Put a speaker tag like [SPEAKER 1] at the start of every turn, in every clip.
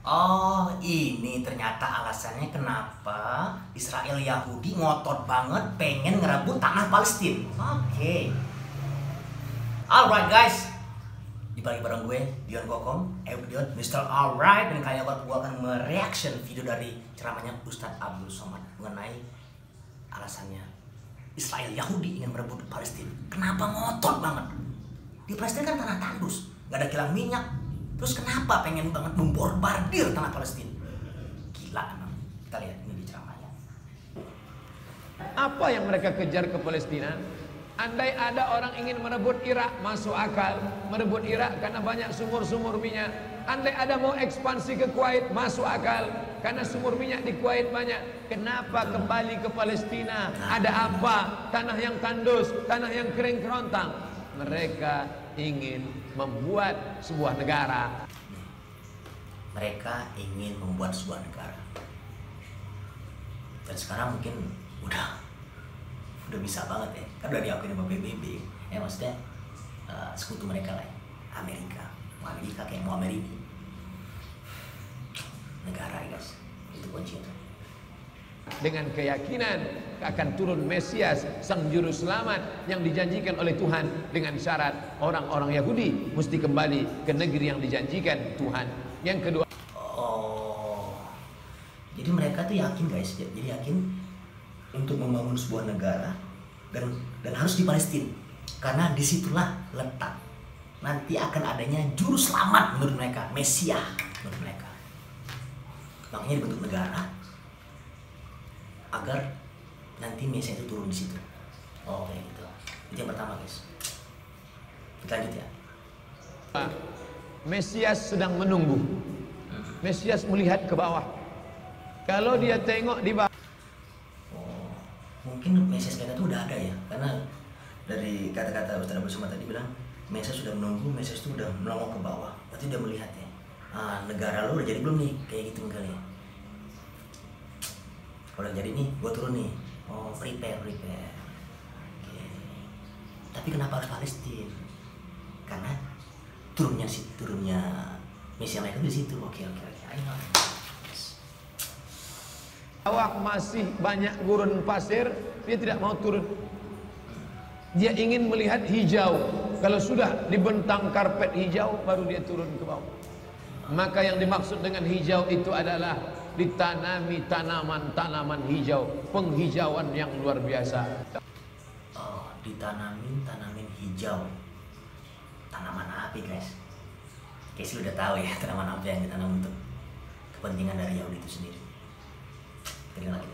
[SPEAKER 1] Oh, ini ternyata alasannya kenapa Israel Yahudi ngotot banget pengen ngerebut tanah Palestina. Oke. Alright guys, dibalik bareng gue, Dion Kokom, Dion, Mr. Alright. Dan kayak gue akan mereaction video dari ceramahnya Ustadz Abdul Somad mengenai alasannya Israel Yahudi ingin merebut Palestina. Kenapa ngotot banget? Di Palestina kan tanah tandus, gak ada kilang minyak. Terus kenapa pengen banget memborbardir tanah Palestina? Gila emang. Kita lihat ini di ceramahnya.
[SPEAKER 2] Apa yang mereka kejar ke Palestina? Andai ada orang ingin merebut Irak, masuk akal. Merebut Irak karena banyak sumur-sumur minyak. Andai ada mau ekspansi ke Kuwait, masuk akal. Karena sumur minyak di Kuwait banyak. Kenapa kembali ke Palestina? Ada apa? Tanah yang tandus, tanah yang kering kerontang. Mereka ingin membuat sebuah negara.
[SPEAKER 1] Mereka ingin membuat sebuah negara. Dan sekarang mungkin udah bisa banget ya. Kan udah diakuin sama PBB. Maksudnya sekutu mereka lah ya. Amerika kayak mau Amerika. Negara ya guys. Itu kuncinya.
[SPEAKER 2] Dengan keyakinan akan turun Mesias, sang juru selamat yang dijanjikan oleh Tuhan, dengan syarat orang-orang Yahudi mesti kembali ke negeri yang dijanjikan Tuhan. Yang kedua,
[SPEAKER 1] jadi mereka tuh yakin guys, jadi yakin untuk membangun sebuah negara dan harus di Palestina, karena disitulah letak nanti akan adanya juru selamat menurut mereka, Mesias menurut mereka. Makanya dibentuk negara agar nanti Mesias itu turun di situ. Oh kayak gitu. Itu yang pertama guys. Kita lanjut ya.
[SPEAKER 2] Mesias sedang menunggu. Mesias melihat ke bawah. Kalau dia tengok di bawah,
[SPEAKER 1] mungkin Mesias mereka itu udah ada ya, karena dari kata-kata Ustaz Abdul Somad tadi bilang Mesias sudah menunggu, Mesias itu udah melongok ke bawah, berarti udah melihat ya. Negara lo udah jadi belum nih, kayak gitu kali ya. Kalau jadi nih, gua turun nih. Oh, prepare. Oke. Tapi kenapa harus Palestina? Karena turunnya Mesias mereka di situ. Oke. Ayo.
[SPEAKER 2] bawah masih banyak gurun pasir, dia tidak mau turun. Dia ingin melihat hijau. Kalau sudah dibentang karpet hijau, baru dia turun ke bawah. Maka yang dimaksud dengan hijau itu adalah ditanami tanaman-tanaman hijau, penghijauan yang luar biasa.
[SPEAKER 1] Oh, tanamin hijau. Tanaman apa guys? Casey udah tahu ya tanaman apa yang ditanam untuk kepentingan dari Yahudi itu sendiri. Kita lagi.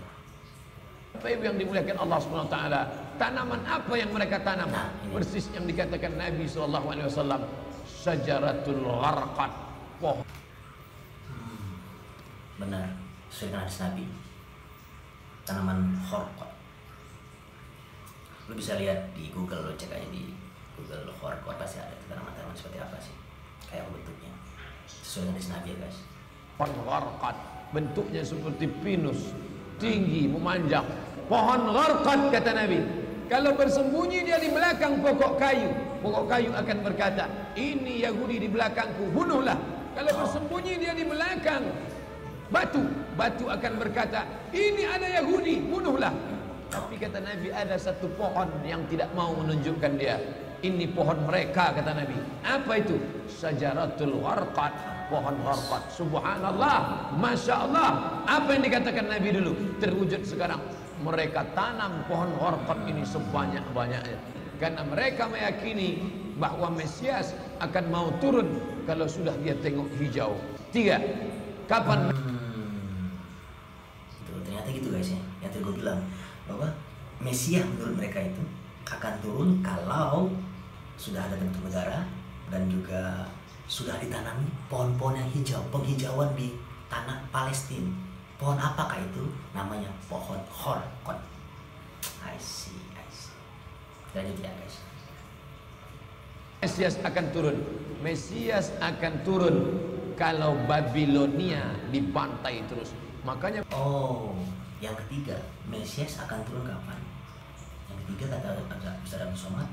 [SPEAKER 2] Bapak Ibu yang dimuliakan Allah Subhanahu wa taala, tanaman apa yang mereka tanam? Persis yang dikatakan Nabi sallallahu alaihi wasallam, syajaratul gharqad.
[SPEAKER 1] Benar, sesuai dengan hadis Nabi. Tanaman gharqad. Lu bisa lihat di Google, lo cek aja di Google gharqad, pasti ada tanaman-tanaman seperti apa sih. Kayak bentuknya. Sesuai dengan hadis Nabi ya guys.
[SPEAKER 2] Gharqad, bentuknya seperti pinus, tinggi, memanjang. Pohon gharqad, kata Nabi, kalau bersembunyi dia di belakang pokok kayu akan berkata, ini Yahudi di belakangku, bunuhlah. Kalau bersembunyi dia di belakang batu akan berkata, ini ada Yahudi, bunuhlah. Tapi kata Nabi, ada satu pohon yang tidak mau menunjukkan dia. Ini pohon mereka, kata Nabi. Apa itu? Syajaratul gharqad, pohon gharqad. Subhanallah, Masya Allah. Apa yang dikatakan Nabi dulu terwujud sekarang. Mereka tanam pohon gharqad ini sebanyak-banyaknya, karena mereka meyakini bahwa Mesias akan mau turun kalau sudah dia tengok hijau. 3. Kapan?
[SPEAKER 1] Ternyata gitu guys ya. Yang tadi gue bilang bahwa Mesias menurut mereka itu akan turun kalau sudah ada bentuk negara dan juga sudah ditanami pohon-pohon yang hijau, penghijauan di tanah Palestina. Pohon apakah itu? Namanya pohon gharqad. I see. Lanjut ya guys.
[SPEAKER 2] Mesias akan turun kalau Babilonia dibantai terus. Makanya
[SPEAKER 1] yang ketiga, Mesias akan turun kapan? Yang ketiga kata Ustaz Abdul Somad,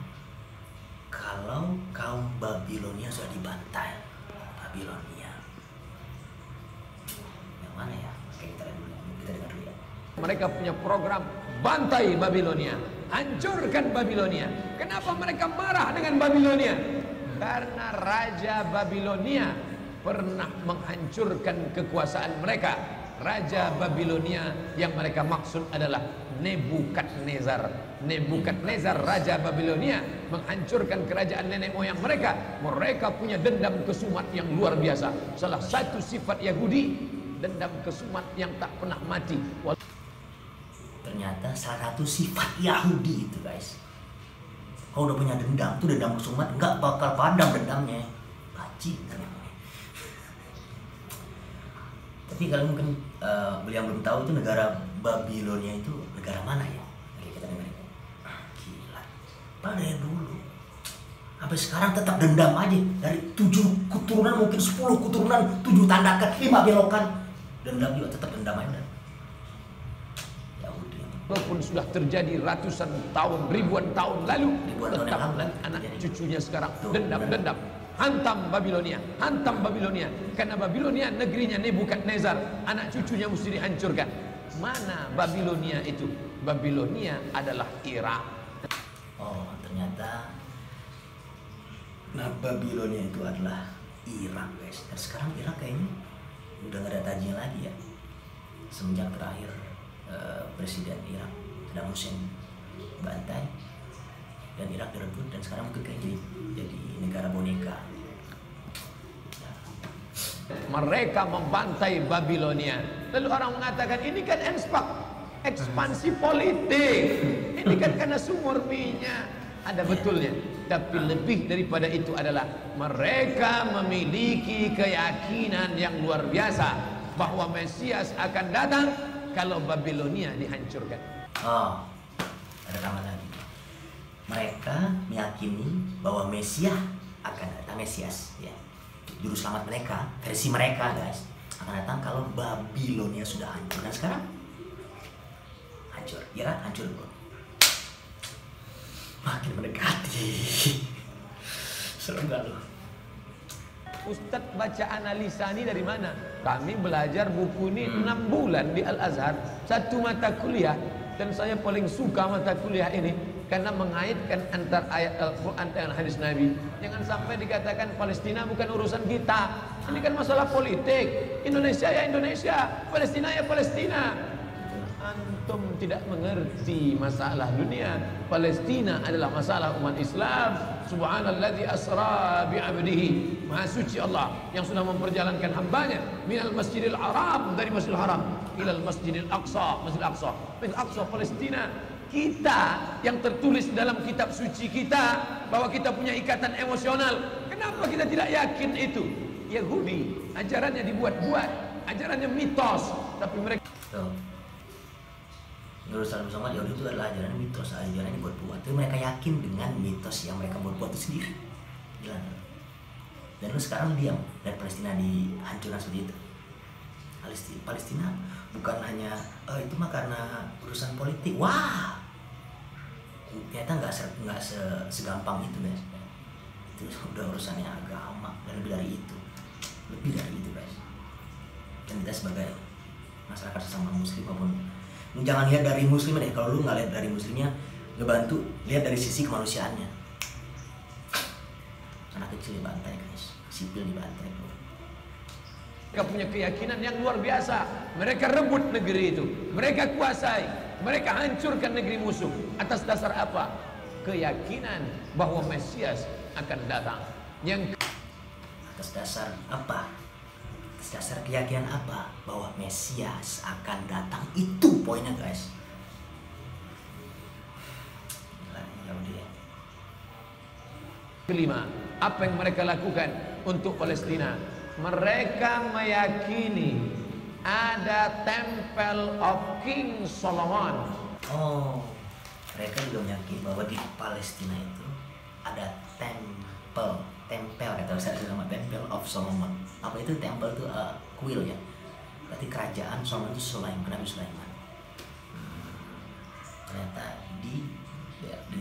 [SPEAKER 1] kalau kaum Babilonia sudah dibantai. Babilonia
[SPEAKER 2] mereka punya program bantai Babilonia, hancurkan Babilonia. Kenapa mereka marah dengan Babilonia? Karena Raja Babilonia pernah menghancurkan kekuasaan mereka. Raja Babilonia yang mereka maksud adalah Nebukadnezar. Nebukadnezar Raja Babilonia menghancurkan kerajaan nenek moyang mereka. Mereka punya dendam kesumat yang luar biasa. Salah satu sifat Yahudi, dendam kesumat yang tak pernah mati.
[SPEAKER 1] Ternyata salah satu sifat Yahudi itu, guys. Kalau udah punya dendam, tuh dendam kesumat nggak bakal padam dendamnya. Bajingan. Tapi kalau mungkin beliau belum tahu itu negara Babilonia itu negara mana ya? Oke, kita dengar itu. Gila. Pada yang dulu sampai sekarang tetap dendam aja. Dari 7 keturunan mungkin 10 keturunan, 7 tandakan, 5 belokan. Dendam juga tetap dendam aja. Yahudi.
[SPEAKER 2] Walaupun sudah terjadi ratusan tahun, ribuan tahun lalu, tetap anak cucunya sekarang dendam. Hantam Babilonia, hantam Babilonia. Karena Babilonia negerinya Nebukadnezar, anak cucunya mesti dihancurkan. Mana Babilonia itu? Babilonia adalah Irak.
[SPEAKER 1] Oh, ternyata Babilonia itu adalah Irak, guys. Dan sekarang Irak kayaknya udah gak ada tajinya lagi ya. Semenjak terakhir Presiden Irak Saddam Hussein bantai dan Irak direbut, dan sekarang mungkin kayak jadi negara boneka.
[SPEAKER 2] Mereka membantai Babilonia. Lalu orang mengatakan ini kan ekspansi politik. Ini kan karena sumur minyak. Ada betulnya. Tapi lebih daripada itu adalah mereka memiliki keyakinan yang luar biasa bahwa Mesias akan datang kalau Babilonia dihancurkan.
[SPEAKER 1] Oh, ada tambahan lagi. Mereka meyakini bahwa Mesias akan datang, Mesias ya, juru selamat mereka, versi mereka, guys, akan datang kalau Babilonia sudah hancur. Dan sekarang hancur, Irak hancur, bro. Makin mendekati. Serem gak lo?
[SPEAKER 2] Ustadz baca analisa ini dari mana? Kami belajar buku ini 6 bulan di Al-Azhar, 1 mata kuliah. Dan saya paling suka mata kuliah ini karena mengaitkan antara ayat Al-Quran dengan hadis Nabi. Jangan sampai dikatakan Palestina bukan urusan kita. Ini kan masalah politik. Indonesia ya Indonesia, Palestina ya Palestina. Antum tidak mengerti masalah dunia. Palestina adalah masalah umat Islam. Subhanalladzi asra bi'abdihi. Maha suci Allah yang sudah memperjalankan hambanya minal masjidil haram, dari masjidil haram ilal masjidil aqsa, masjidil aqsa, masjidil aqsa Palestina. Kita yang tertulis dalam kitab suci kita bahwa kita punya ikatan emosional. Kenapa kita tidak yakin itu? Yahudi ajarannya dibuat-buat, ajarannya mitos, tapi mereka
[SPEAKER 1] Menurut Saddam Hussein, Yahudi itu adalah ajaran mitos, ajaran yang buat-buat. Tapi mereka yakin dengan mitos yang mereka buat-buat itu sendiri. Gila. Dan lu sekarang diam dan Palestina dihancurkan seperti itu. Palestina bukan hanya itu mah karena urusan politik. Wah, ternyata nggak segampang itu, guys. Itu udah urusannya agama dan lebih dari itu, guys. Dan kita sebagai masyarakat sesama muslim maupun lu jangan lihat dari muslim deh. Kalau lu nggak lihat dari muslimnya, ngebantu, lihat dari sisi kemanusiaannya. Anak kecil dibantai, guys, sipil dibantai, bro.
[SPEAKER 2] Mereka punya keyakinan yang luar biasa. Mereka rebut negeri itu, mereka kuasai, mereka hancurkan negeri musuh. Atas dasar apa? Keyakinan bahwa Mesias akan datang. Yang
[SPEAKER 1] atas dasar apa? Atas dasar keyakinan apa? Bahwa Mesias akan datang. Itu poinnya, guys.
[SPEAKER 2] kelima, apa yang mereka lakukan untuk Palestina? Mereka meyakini ada Temple of King Solomon.
[SPEAKER 1] Oh, mereka juga meyakini bahwa di Palestina itu ada temple kata saya nama Temple of Solomon. Apa itu temple itu? Kuil ya. Berarti kerajaan Solomon itu Nabi Sulaiman. Ternyata di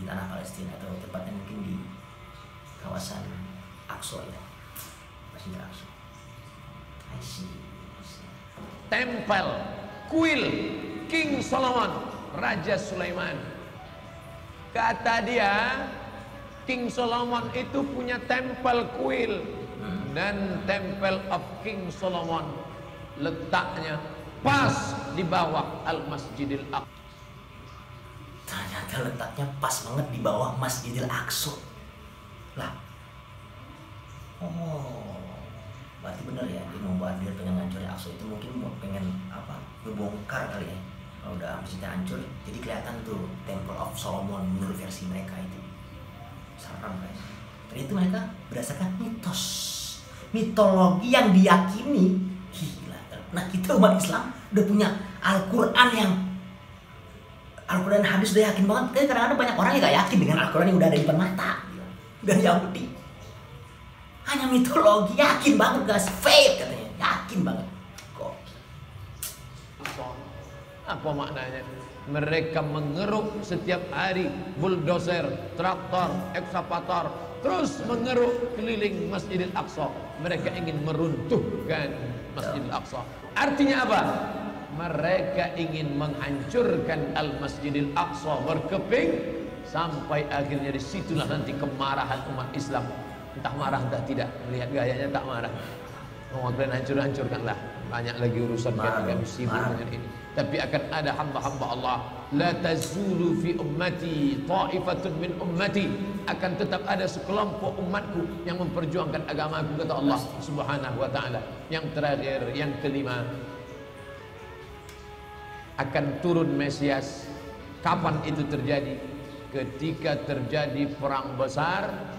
[SPEAKER 1] tanah Palestina, atau tepatnya mungkin di kawasan Aqsa ya, Masjid Aqsa. I see.
[SPEAKER 2] Temple, kuil King Solomon, Raja Sulaiman. Kata dia, King Solomon itu punya tempel kuil, dan Temple of King Solomon letaknya pas di bawah Al-Masjidil Aqsa.
[SPEAKER 1] Ternyata letaknya pas banget di bawah Masjidil Aqsa. Lah, oh, berarti bener ya, dia membandir pengen ngancurin Aqsa itu, mungkin pengen apa, ngebongkar kali ya. Kalau udah masjidnya hancur, jadi kelihatan tuh Temple of Solomon menurut versi mereka itu. Serem guys. Ternyata mereka berdasarkan mitos, mitologi yang diyakini. Gila. Nah, kita umat Islam udah punya Al-Quran yang Al-Quran hadis udah yakin banget. Tapi kadang-kadang banyak orang yang gak yakin dengan Al-Quran yang udah ada di depan mata. Dan Yahudi hanya mitologi, yakin banget guys, faith katanya, yakin banget. Kok
[SPEAKER 2] apa maknanya? Mereka mengeruk setiap hari bulldozer, traktor, ekskavator, terus mengeruk keliling Masjidil Aqsa. Mereka ingin meruntuhkan Masjidil Aqsa. Artinya apa? Mereka ingin menghancurkan Al-Masjidil Aqsa berkeping, sampai akhirnya disitulah nanti kemarahan umat Islam. Entah marah entah tidak, melihat gayanya tak marah. Kalian hancur-hancurkanlah, banyak lagi urusan kami sibuk dengan ini. Tapi akan ada hamba-hamba Allah, la tazulu fi ummati ta'ifatun min ummati, akan tetap ada sekelompok umatku yang memperjuangkan agamaku, kata Allah Subhanahu wa taala. Yang terakhir, yang kelima, akan turun Mesias. Kapan itu terjadi? Ketika terjadi perang besar.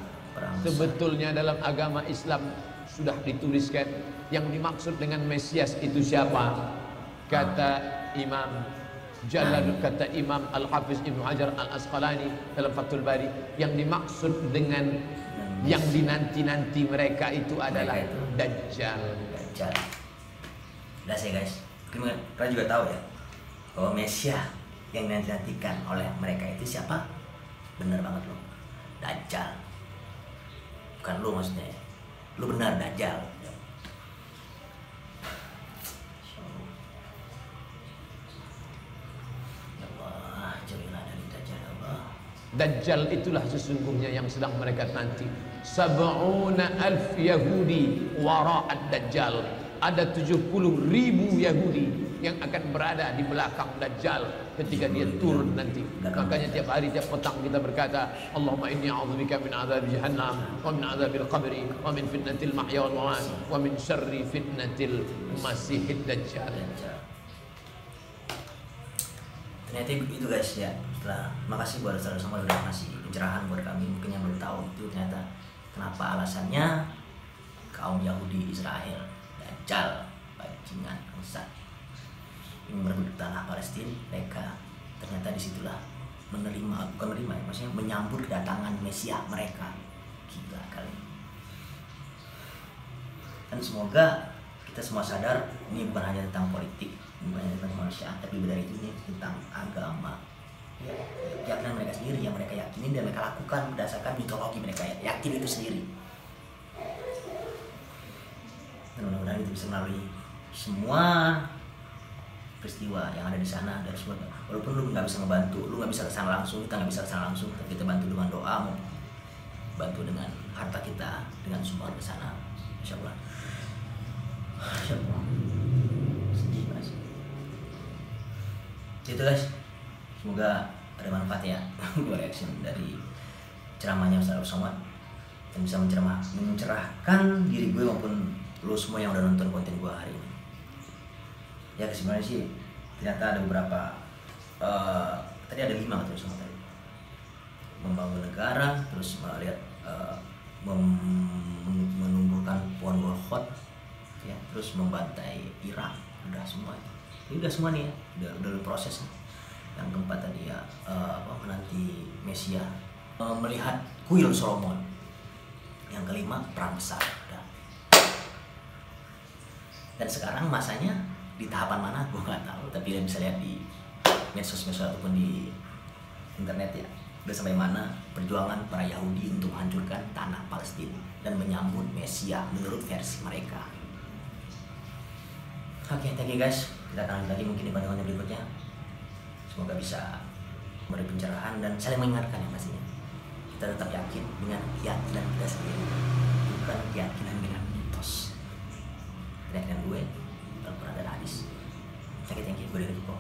[SPEAKER 2] Sebetulnya dalam agama Islam sudah dituliskan yang dimaksud dengan Mesias itu siapa. Kata Imam Jalal, kata Imam Al-Hafiz Ibnu Hajar Al-Asqalani dalam Fathul Bari, yang dimaksud dengan yang dinanti-nanti mereka itu adalah Dajjal.
[SPEAKER 1] Dajjal. Udah sih guys, mungkin kalian juga tahu ya bahwa Mesias yang dinantikan oleh mereka itu siapa? Bener banget lo, Dajjal. Bukan lu maksudnya ya, lu benar Dajjal.
[SPEAKER 2] Dajjal itulah sesungguhnya yang sedang mereka nanti. Sab'una alf Yahudi wara'ad Dajjal. Ada 70.000 Yahudi yang akan berada di belakang Dajjal ketika dia turun nanti. Makanya tiap hari, tiap petang kita berkata, Allahumma inni a'udzubika min azab jahannam wa min azabil qabri wa min fitnatil mahya wal mamat wa min syarri fitnatil masihid Dajjal.
[SPEAKER 1] Ternyata itu guys ya. Setelah, makasih buat saudara semua udah ngasih pencerahan buat kami. Mungkin yang belum tahu itu ternyata kenapa alasannya kaum Yahudi Israel Dajjal, bajingan bangsat, yang merebut tanah Palestina. Mereka ternyata disitulah menerima, bukan menerima ya, maksudnya menyambut kedatangan Mesias mereka. Gila kali. Dan semoga kita semua sadar ini bukan hanya tentang politik, bukan hanya tentang manusia, tapi dari itu ini tentang agama. Ya, keyakinan mereka sendiri yang mereka yakini dan mereka lakukan berdasarkan mitologi mereka yakin itu sendiri. Dan mudah-mudahan itu bisa melalui semua peristiwa yang ada di sana dan semua. Walaupun lu nggak bisa ngebantu, lu nggak bisa kesana langsung, kita nggak bisa kesana langsung, tapi kita bantu dengan doamu, bantu dengan harta kita, dengan sumber ke sana, insya Allah. Insya Allah. Sedih mas. Itu guys. Semoga ada manfaat ya buat reaction dari ceramahnya Ustaz Abdul Somad yang bisa mencerahkan diri gue maupun lo semua yang udah nonton konten gue hari ini. Ya kesimpulannya sih ternyata ada beberapa tadi ada 5 katanya sama tadi, membangun negara, terus melihat menumbuhkan pohon golhot ya, terus membantai Irak, udah semua ini udah semua nih ya, udah proses. Yang keempat tadi ya menanti Mesias, melihat kuil Solomon. Yang kelima perang besar. Dan sekarang masanya di tahapan mana gue nggak tahu, tapi kalian bisa lihat di medsos ataupun di internet ya, udah sampai mana perjuangan para Yahudi untuk menghancurkan tanah Palestina dan menyambut Mesias menurut versi mereka. Oke, thank you guys. Kita akan lanjut lagi mungkin di konten berikutnya. Semoga bisa memberi pencerahan dan saling mengingatkan yang pastinya. Kita tetap yakin dengan keyakinan kita sendiri, bukan keyakinan dengan mitos. Keyakinan gue, Al-Quran dan hadis. Thank you, gue dari Kiko.